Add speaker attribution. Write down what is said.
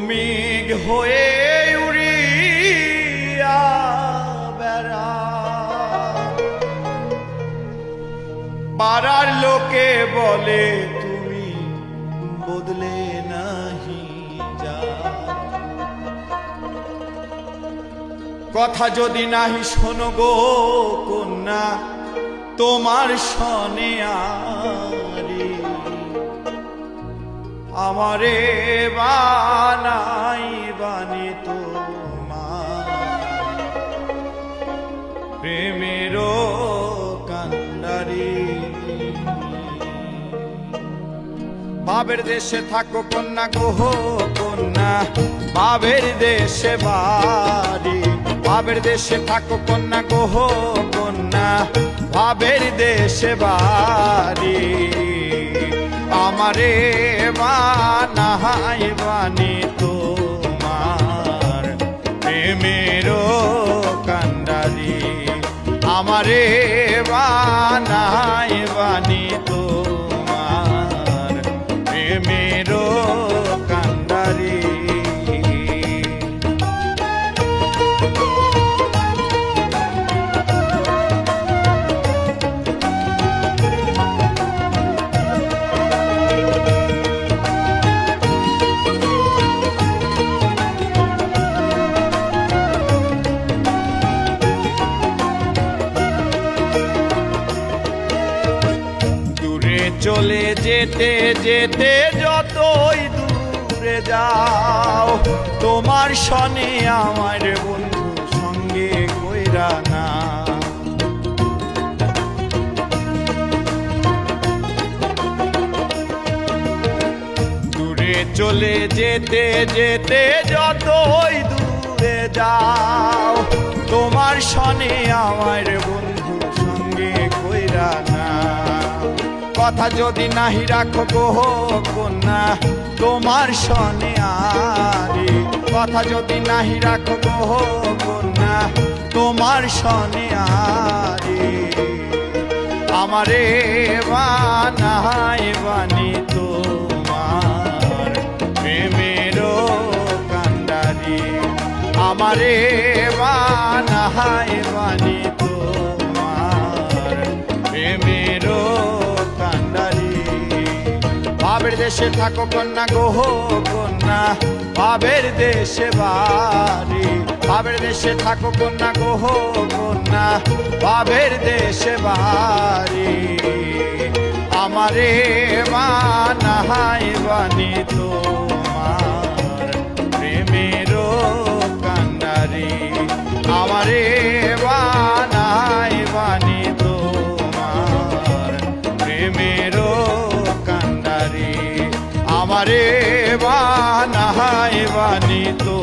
Speaker 1: তুমি হয়ে উড়িয়া বেড়া পাড়ার লোকে বলে তুমি বদলে নাহি যা কথা যদি নাহি শোনো গো কন্যা তোমার শনে আরে আমারে বানাই বানি তোমার প্রেমেরও কান্ডারি বাবের দেশে থাকো কন্যা গো কন্যা বাবের দেশে বাড়ি বাবের দেশে থাকো কন্যা গো কন্যা বাবের দেশে বাড়ি আমারে বানাই বানি তোমার প্রেমেরও কান্ডারি আমারে বানাই বানি তোমার প্রেমেরও কান্ডারি চলে যেতে যেতে যতই দূরে যাও তোমার শনে আমার বন্ধু সঙ্গে কইরা না দূরে চলে যেতে যেতে যতই দূরে যাও তোমার শনে আমার বন্ধু সঙ্গে কইরা না কথা যদি নাহি রাখো গো কন্যা তোমার শনে আরে কথা যদি নাহি রাখো গো কন্যা তোমার শনে আরে আমারে বানাই বানি তোমার প্রেমেরও কান্ডারি আমারে বানাই বানি তোমার প্রেমেরও বাবের দেশে থাকো কন্যা গো কন্যা বাবের দেশে বাড়ি বাবের দেশে থাকো কন্যা গো কন্যা বাবের দেশে বাড়ি আমারে বানাই বানি তোমার প্রেমেরও কান্ডারি আমারে বানাই বানি তোমার প্রেমেরও আমারে বানাই বানি তো